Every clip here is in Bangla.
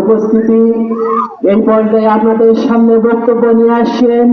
উপস্থিতি, এই পর্যায়ে আপনাদের সামনে বক্তব্য নিয়ে আসছেন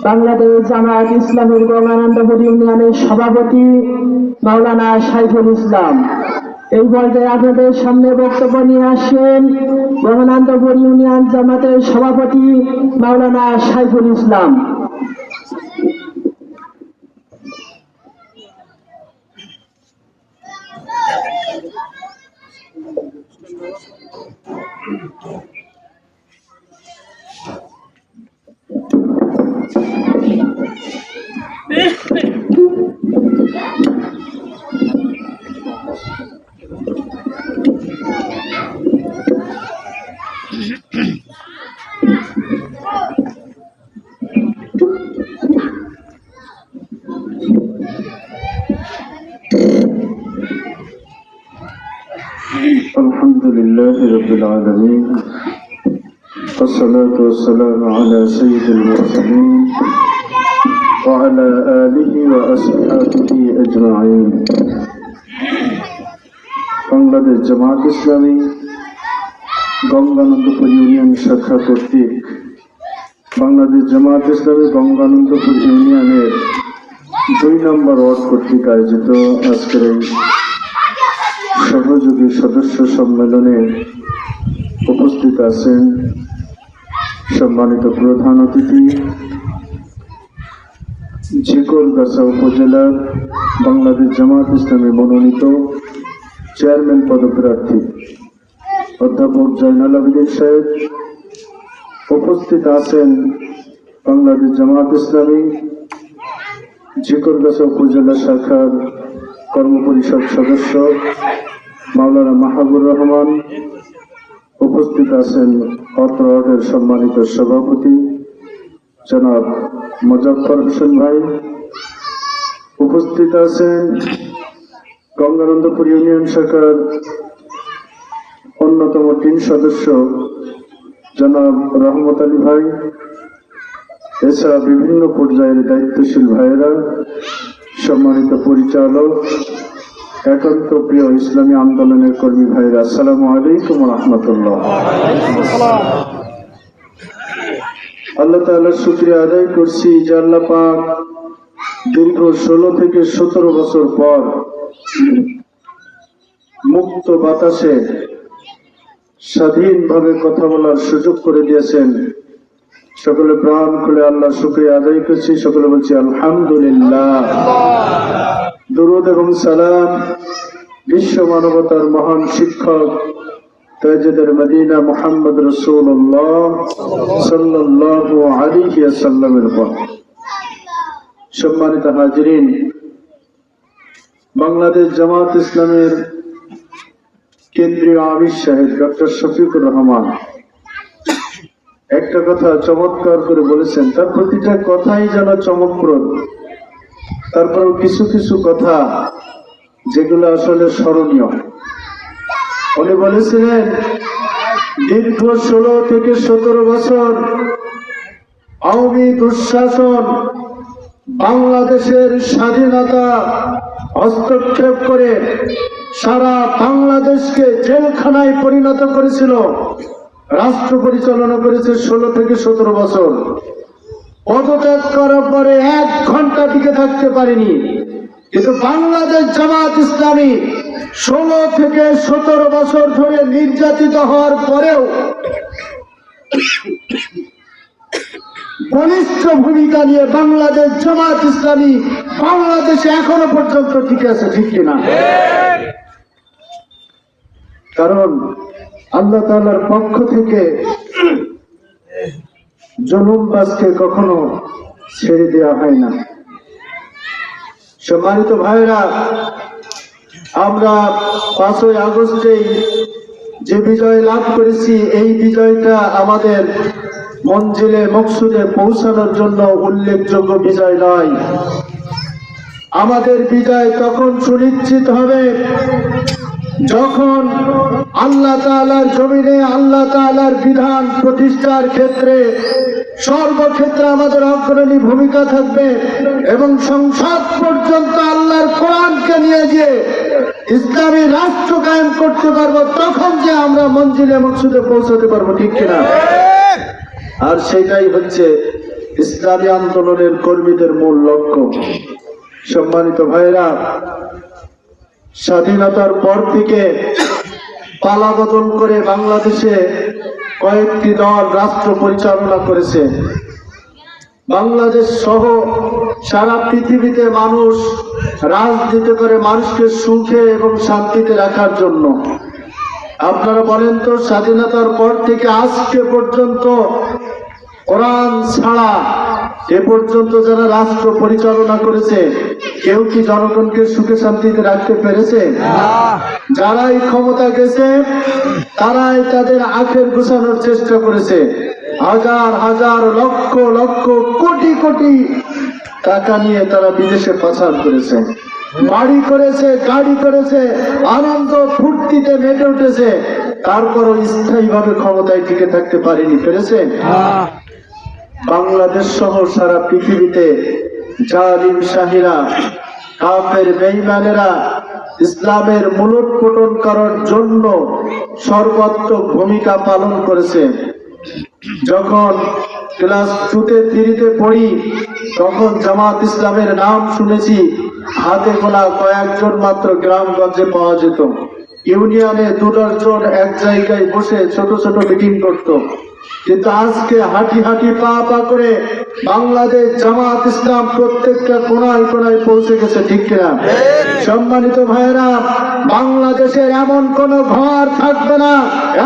বাংলাদেশ জামায়াত ইসলামীর গঙ্গানন্দপুর ইউনিয়নের সভাপতি মাওলানা সাইফুল ইসলাম। এই পর্যায়ে আপনাদের সামনে বক্তব্য নিয়ে আসছেন গঙ্গানন্দপুর ইউনিয়ন জামাতের সভাপতি মাওলানা সাইফুল ইসলাম। الحمد لله رب العالمين والصلاة والسلام على سيد المرسلين وعلى آله وأصحابه أجمعين। বাংলাদেশ জামায়াত ইসলামী গঙ্গানন্দপুর ইউনিয়ন শাখা কর্তৃক বাংলাদেশ জামায়াত ইসলামী গঙ্গানন্দপুর ইউনিয়নের 2 নম্বর ওয়ার্ড কর্তৃক আয়োজিত আজকের এই সহযোগী সদস্য সম্মেলনে উপস্থিত আছেন সম্মানিত প্রধান অতিথি, ঝিকরগাছা উপজেলার বাংলাদেশ জামায়াত ইসলামী মনোনীত চেয়ারম্যান পদপ্রার্থী অধ্যাপক জয়নাল আবেদিন সাহেব। উপস্থিত আছেন বাংলাদেশ জামায়াত ইসলামী ঝিকরগাছা উপজেলা শাখার কর্মপরিষদ সদস্য মাওলানা মাহবুবুর রহমান। উপস্থিত আছেন অত্র ওয়ার্ডের সম্মানিত সভাপতি জনাব মোজাফফর হোসেন ভাই। উপস্থিত আছেন গঙ্গানন্দপুর ইউনিয়ন শাখার অন্যতম 3 সদস্য জনাব রহমত আলী ভাই। এছাড়া বিভিন্ন পর্যায়ের দায়িত্বশীল ভাইয়েরা, সম্মানিত পরিচালক, একান্ত প্রিয় ইসলামী আন্দোলনের কর্মী ভাইরা, আসসালামু আলাইকুম ওয়া রাহমাতুল্লাহ। আল্লাহ তাআলার শুকরিয়া আদায় করছি যে আল্লাহ পাক দীর্ঘ 16 থেকে 17 বছর পর মুক্ত বাতাসে স্বাধীনভাবে কথা বলার সুযোগ করে দিয়েছেন। সকলে প্রাণ খুলে আল্লাহ শুকরিয়া আদায় করছি, সকলে বলছি আলহামদুলিল্লাহ। দুরূদ এবং সালাম বিশ্ব মানবতার মহান শিক্ষক তাজুদ্দিন মদিনা মুহাম্মদ রাসূলুল্লাহ সাল্লাল্লাহু আলাইহি ওয়াসাল্লামের উপর। সম্মানিত হাজিরিন, বাংলাদেশ জামায়াত ইসলামের কেন্দ্রীয় আমির সাহেব ডক্টর শফিকুর রহমান একটা কথা চমৎকার করে বলেছেন। তার প্রতিটা কথাই যেন চমকপ্রদ, তারপরেও কিছু কিছু কথা যেগুলো আসলে স্মরণীয়। উনি বলেছিলেন দীর্ঘ 16 থেকে 17 বছর আওয়ামী দুঃশাসন বাংলাদেশের স্বাধীনতা হস্তক্ষেপ করে সারা বাংলাদেশকে জেলখানায় পরিণত করেছিল, রাষ্ট্র পরিচালনা করেছে 16 থেকে 17 বছর। পদত্যাগ করার পরে 1 ঘন্টা টিকে থাকতে পারেনি, কিন্তু বাংলাদেশ জামায়াত ইসলামী 16 থেকে 17 বছর ধরে নির্যাতিত হওয়ার পরেও বলিষ্ঠ ভূমিকা নিয়ে বাংলাদেশ জামায়াত ইসলামী বাংলাদেশে এখনো পর্যন্ত ঠিক আছে, ঠিক কিনা? কারণ আল্লাহ তাআলার পক্ষ থেকে জুলুমবাজকে কখনো ছেড়ে দেওয়া হয় না। সম্মানিত ভাইরা, আমরা 5ই আগস্টেই যে বিজয় লাভ করেছি, এই বিজয়টা আমাদের মঞ্জিলে মকসুদে পৌঁছানোর জন্য উল্লেখযোগ্য বিজয় নয়। আমাদের বিজয় তখন সুনিশ্চিত হবে যখন আল্লাহ তাআলার জমিনে আল্লাহ তাআলার বিধান প্রতিষ্ঠার ক্ষেত্রে সর্বক্ষেত্রে আমাদের অগ্রণী ভূমিকা থাকবে এবং সংসদ পর্যন্ত আল্লাহর কোরআনকে নিয়ে গিয়ে ইসলামী রাষ্ট্র কায়েম করতে পারবো, তখন যে আমরা মঞ্জিলে মকসুদে পৌঁছাতে পারবো, ঠিক কিনা? আর সেটাই হচ্ছে ইসলামী আন্দোলনের কর্মীদের মূল লক্ষ্য। সম্মানিত ভাইরা, স্বাধীনতার পর থেকে পালাবদল করে বাংলাদেশে কয়েকটি দল রাষ্ট্র পরিচালনা করেছে। বাংলাদেশ সহ সারা পৃথিবীতে মানুষ রাজনীতি করে মানুষকে সুখে এবং শান্তিতে রাখার জন্য। আপনারা বলেন তো, স্বাধীনতার পর থেকে আজকে পর্যন্ত কোরআন ছাড়া এ পর্যন্ত যারা রাষ্ট্র পরিচালনা করেছে, কেউ কি জনগণকে সুখে শান্তিতে রাখতে পেরেছে? যারাই ক্ষমতা গেছে তারাই তাদের আখের গুছানোর চেষ্টা করেছে। হাজার হাজার লক্ষ লক্ষ কোটি কোটি টাকা নিয়ে তারা বিদেশে পাচার করেছে, বাড়ি করেছে, গাড়ি করেছে, আনন্দ ফুর্তিতে মেতে উঠেছে, তারপরও স্থায়ীভাবে ক্ষমতায় টিকে থাকতে পারেনি। পেরেছে? বাংলাদেশ সহ সারা পৃথিবীতে জালিম শাহীরা, কাফের বেঈমানেরা ইসলামের মূলোৎপাটন করার জন্য সর্বাত্মক ভূমিকা পালন করেছে। যখন ক্লাস 2-3 পড়ি, তখন জামাত ইসলামের নাম শুনেছি হাতে গোনা কয়েকজন মাত্র গ্রামগঞ্জে পাওয়া যেত। ইউনিয়নে 2-4 জন এক জায়গায় বসে ছোট ছোট মিটিং করত। কিন্তু আজকে হাঁটি হাঁটি পা পা করে বাংলাদেশ জামাত ইসলাম প্রত্যেকটা কোনায় কোনায় পৌঁছে গেছে, ঠিক কিনা? সম্মানিত ভাইয়েরা, বাংলাদেশের এমন কোন ঘর থাকবে না,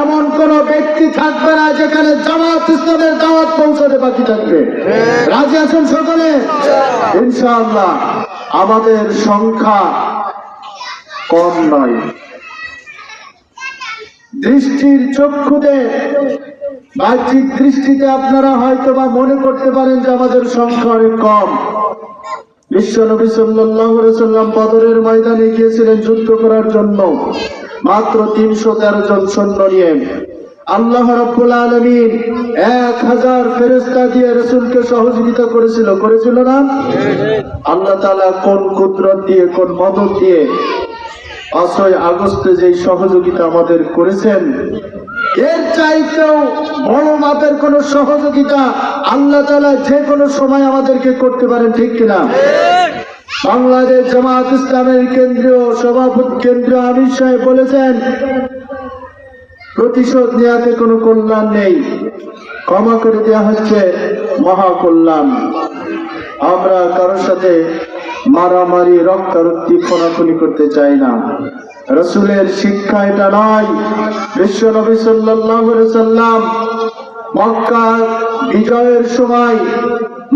এমন কোন ব্যক্তি থাকবে না যেখানে জামাত ইসলামের দাওয়াত পৌঁছাতে বাকি থাকবে। রাজি আছেন সকলে? ইনশাআল্লাহ। আমাদের সংখ্যা কম নয়। দৃষ্টির চক্ষুতে, বাহ্যিক দৃষ্টিতে আপনারা হয়তো বা মনে করতে পারেন যে আমাদের সংখ্যা অনেক কম। বিশ্বনবী সাল্লাল্লাহু আলাইহি সাল্লাম বদরের ময়দানে গিয়েছিলেন যুদ্ধ করার জন্য, মাত্র 313 জন সৈন্য নিয়ে। আল্লাহ রাব্বুল আলামিন 1000 ফেরেশতা দিয়ে রাসূলকে সহযোগিতা করেছিল না? আল্লাহ তাআলা কোন কুদরত দিয়ে, কোন মদত দিয়ে 5ই আগস্টে যে সহযোগিতা আমাদের করেছেন, এর চাইতেও বড় মাপের কোন সহযোগিতা আল্লাহ তাআলা যে কোনো সময় আমাদেরকে করতে পারেন, ঠিক কিনা? বাংলাদেশ জামাত ইসলামের কেন্দ্রীয় সভাপতি, কেন্দ্রীয় আমির সাহেব বলেছেন, প্রতিশোধ নেওয়াতে কোনো কল্যাণ নেই, ক্ষমা করে দেওয়া হচ্ছে মহা কল্যাণ। আমরা কারোর সাথে মারামারি, রক্তারক্তি, খুনাখুনি করতে চাই না। রাসূলের শিক্ষা এটা নয়। বিশ্বনবী সাল্লাল্লাহু আলাইহি সাল্লাম মক্কা বিজয়ের সময়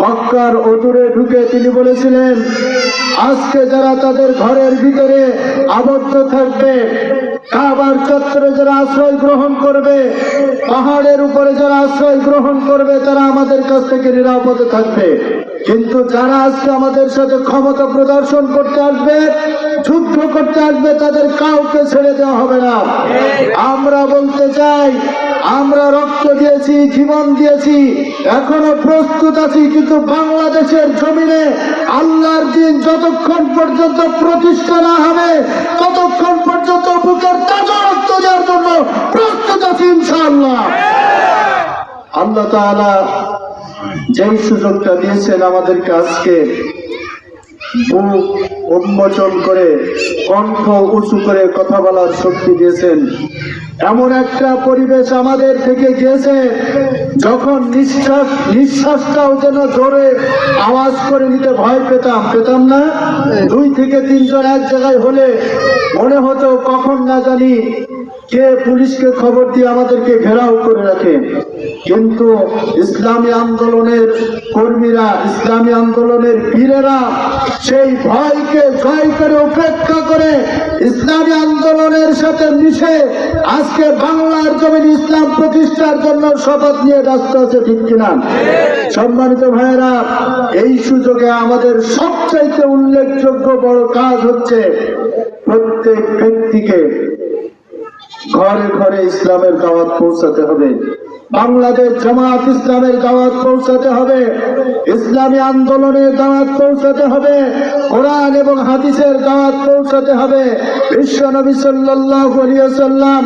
মক্কার অদূরে ঢুকে তিনি বলেছিলেন, আজকে যারা তাদের ঘরের ভিতরে আবদ্ধ থাকবে, কাবার চত্বরে যারা আশ্রয় গ্রহণ করবে, পাহাড়ের উপরে যারা আশ্রয় গ্রহণ করবে, তারা আমাদের কাছ থেকে নিরাপদে থাকবে। কিন্তু যারা আজকে আমাদের সাথে ক্ষমতা প্রদর্শন করতে আসবে, যুদ্ধ করতে আসবে, তাদের কাউকে ছেড়ে দেওয়া হবে না। আমরা বলতে চাই, আমরা রক্ত দিয়েছি, জীবন দিয়েছি, এখনো প্রস্তুত আছি, কিন্তু বাংলাদেশের জমিনে আল্লাহর দিন যতক্ষণ পর্যন্ত প্রতিষ্ঠা না হবে, ততক্ষণ পর্যন্ত বুকের তাজা রক্ত দেওয়ার জন্য প্রস্তুত আছি ইনশাআল্লাহ। আল্লাহ তাআলা যেই সুযোগটা দিয়েছেন আমাদেরকে, আজকে বুক উন্মোচন করে, কণ্ঠ উঁচু করে কথা বলার শক্তি দিয়েছেন, এমন একটা পরিবেশ আমাদের থেকে গিয়েছে, যখন নিঃশ্বাসটাও যেন জোরে আওয়াজ করে নিতে ভয় পেতাম না। 2 থেকে 3 জন এক জায়গায় হলে মনে হতো কখন না জানি কে পুলিশকে খবর দিয়ে আমাদেরকে ঘেরাও করে রাখে। কিন্তু ইসলামী আন্দোলনের কর্মীরা, ইসলামী আন্দোলনের বীরেরা সেই ভয়কে জয় করে, উপেক্ষা করে ইসলামী আন্দোলনের সাথে মিশে আজকে বাংলার জমিনে ইসলাম প্রতিষ্ঠার জন্য শপথ নিয়ে ব্যস্ত আছে, ঠিক কিনা? সম্মানিত ভাইয়েরা, এই সুযোগে আমাদের সবচাইতে উল্লেখযোগ্য বড় কাজ হচ্ছে প্রত্যেক ব্যক্তিকে ঘরে ঘরে ইসলামের দাওয়াত পৌঁছাতে হবে। বাংলাদেশ জামাত ইসলামের দাওয়াত পৌঁছাতে হবে, ইসলামী আন্দোলনের দাওয়াত পৌঁছাতে হবে, কোরআন এবং হাদিসের দাওয়াত পৌঁছাতে হবে। বিশ্ব নবী সাল্লাল্লাহু আলাইহি ওয়াসাল্লাম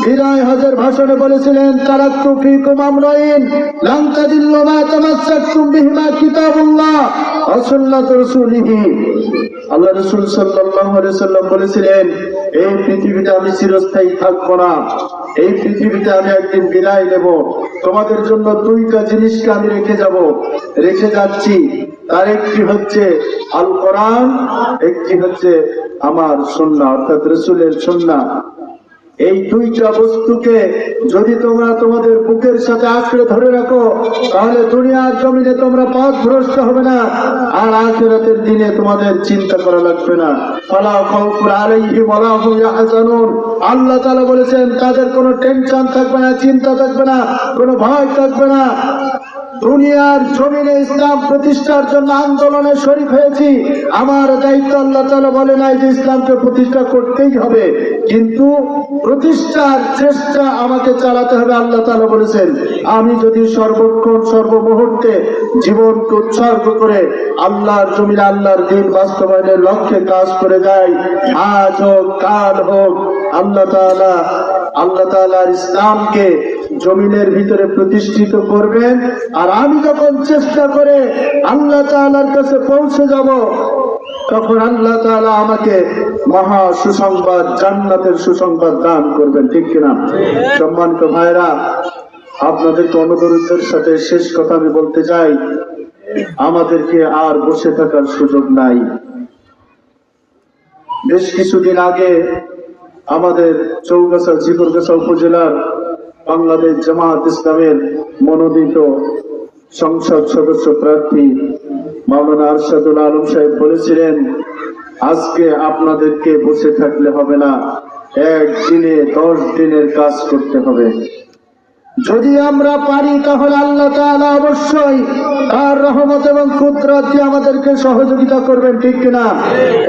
বিদায় হজের ভাষণে বলেছিলেন, তারাক্তু ফীকুম আমরাইন লান তাদিল্লু মা তামাসসাকতুম বিহিমা কিতাবুল্লাহ ওয়া সুন্নাতু রাসূলিহি। আল্লাহ রাসূল সাল্লাল্লাহু আলাইহি ওয়াসাল্লাম বলেছিলেন, এই পৃথিবীতে আমি চিরস্থায়ী থাকবো না, এই পৃথিবীতে আমি একদিন বিদায় নেব। তোমাদের জন্য দুইটা জিনিসকে আমি রেখে যাচ্ছি। তার একটি হচ্ছে আল কোরআন, একটি হচ্ছে আমার সুন্নাহ, অর্থাৎ রাসূলের সুন্নাহ। এই দুইটা বস্তুকে যদি তোমরা তোমাদের বুকের সাথে আঁকড়ে ধরে রাখো, তাহলে দুনিয়ার জমিনে তোমরা পথভ্রষ্ট হবে না, আর আখিরাতের দিনে তোমাদের চিন্তা করা লাগবে না। ফালা খাউফুন আলাইহিম ওয়া লা হুম ইয়াহজানুন। আল্লাহ তাআলা বলেছেন, তাদের কোনো টেনশন থাকবে না, চিন্তা থাকবে না, কোনো ভয় থাকবে না। দুনিয়ার জমিনে ইসলাম প্রতিষ্ঠার জন্য আন্দোলনে শরীক হয়েছি, আমার দায়িত্ব আল্লাহ তাআলা বলে নাই যে ইসলামকে প্রতিষ্ঠা করতেই হবে, কিন্তু প্রতিষ্ঠার চেষ্টা আমাকে চালাতে হবে। আল্লাহ তাআলা বলেছেন, আমি যদি সর্বক্ষণ সর্বমুহূর্তে জীবনকে উৎসর্গ করে আল্লাহর জমিনে আল্লাহর দ্বীন বাস্তবায়নের লক্ষ্যে কাজ করে যাই, আজ হোক কাল হোক, আল্লাহ তাআলার ইসলামকে জমিনের ভিতরে প্রতিষ্ঠিত করবেন। আর আমি যখন চেষ্টা করে আল্লাহ তাআলার কাছে পৌঁছে যাব, তখন আল্লাহ তাআলা আমাকে মহা সুসংবাদ, জান্নাতের সুসংবাদ দান করবেন, ঠিক কিনা? সম্মানিত ভাইরা, আপনাদেরকে অনুরোধের সাথে শেষ কথা আমি বলতে চাই, আমাদেরকে আর বসে থাকার সুযোগ নাই। বেশ কিছুদিন আগে আমাদের চৌগাছা ঝিকরগাছা উপজেলার বাংলাদেশ জামাত ইসলামের মনোনীত সংসদ সদস্য প্রার্থী মাওলানা আরশাদুল আলম সাহেব বলেছিলেন, আজকে আপনাদেরকে বসে থাকলে হবে না, একদিনে 10 দিনের কাজ করতে হবে। যদি আমরা পারি তাহলে আল্লাহ তাআলা অবশ্যই তার রহমত এবং কুদরত দিয়ে আমাদেরকে সহযোগিতা করবেন, ঠিক কিনা?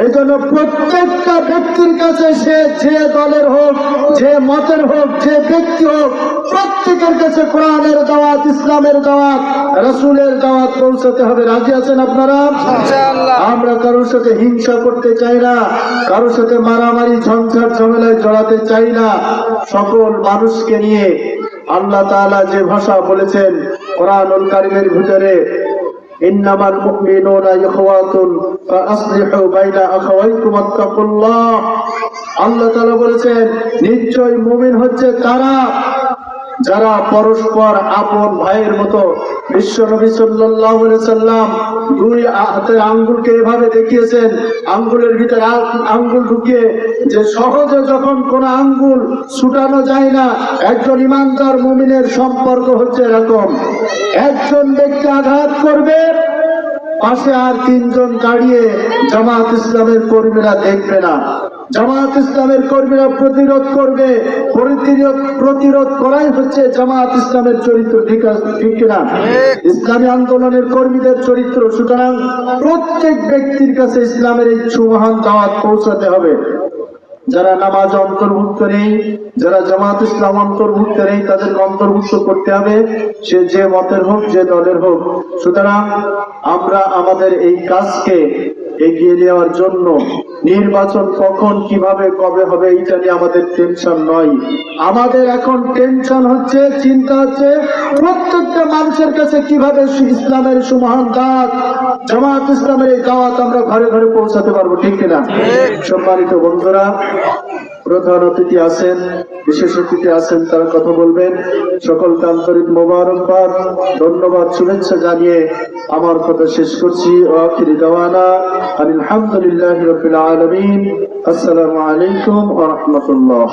এই জন্য প্রত্যেকটা ব্যক্তির কাছে, সে যে দলের হোক, যে মতের হোক, যে ব্যক্তি হোক, প্রত্যেকের কাছে কোরআনের দাওয়াত, ইসলামের দাওয়াত, রাসূলের দাওয়াত পৌঁছাতে হবে। রাজি আছেন আপনারা? আমরা কারোর সাথে হিংসা করতে চাই না, কারোর সাথে মারামারি ঝঞ্ঝাট ঝামেলায় জড়াতে চাই না। সকল মানুষকে নিয়ে আল্লাহ তাআলা যে ভাষা বলেছেন কোরআনুল কারীমের ভিতরে, ইন্নামাল মুমিনুনা ইখওয়াতুন ফাআসলিহু বাইনা আখাওয়াইকুম ওয়াত্তাকুল্লাহ। আল্লাহ তাআলা বলেছেন, নিশ্চয় মুমিন হচ্ছে তারা যারা পরস্পর আপন ভাইয়ের মতো। বিশ্ব নবী সাল্লাল্লাহু আলাইহি সাল্লাম 2 হাতের আঙ্গুলকে এভাবে দেখিয়েছেন, আঙ্গুলের ভিতরে আঙ্গুল ঢুকিয়ে, যে সহজে যখন কোন আঙ্গুল ছুটানো যায় না। একজন ইমানদার মুমিনের সম্পর্ক হচ্ছে এরকম, একজন ব্যক্তি আঘাত করবে, পাশে আর 3 জন দাঁড়িয়ে জামাত ইসলামের কর্মীরা দেখবে না, জামাত ইসলামের কর্মীরা প্রতিরোধ করবে। প্রতিরোধ করাই হচ্ছে জামাত ইসলামের চরিত্র, ঠিক কিনা? ইসলামী আন্দোলনের কর্মীদের চরিত্র। সুতরাং প্রত্যেক ব্যক্তির কাছে ইসলামের এই সুমহান দাওয়াত পৌঁছাতে হবে। যারা নামাজ অন্তর্ভুক্ত নেই, যারা জামাত ইসলাম অন্তর্ভুক্ত নেই, তাদেরকে অন্তর্ভুক্ত করতে হবে, সে যে মতের হোক, যে দলের হোক। সুতরাং আমরা আমাদের এই কাজকে এগিয়ে নেওয়ার জন্য নির্বাচন কখন, কিভাবে, কবে হবে, এটা নিয়ে আমাদের টেনশন নয়। আমাদের এখন টেনশন হচ্ছে, চিন্তা হচ্ছে প্রত্যেকটা মানুষের কাছে কিভাবে ইসলামের সুমহান দাওয়াত, জামাত ইসলামের এই দাওয়াত আমরা ঘরে ঘরে পৌঁছাতে পারবো, ঠিক কিনা? সম্মানিত বন্ধুরা, প্রধান অতিথি আছেন, বিশেষ অতিথি আছেন, তারা কথা বলবেন। সকলকে আন্তরিক মোবারকবাদ, ধন্যবাদ, শুভেচ্ছা জানিয়ে আমার কথা শেষ করছি। আখিরি দাওয়ানা আলহামদুলিল্লাহি রাব্বিল আলামিন। আসসালামু আলাইকুম ওয়া রাহমাতুল্লাহ।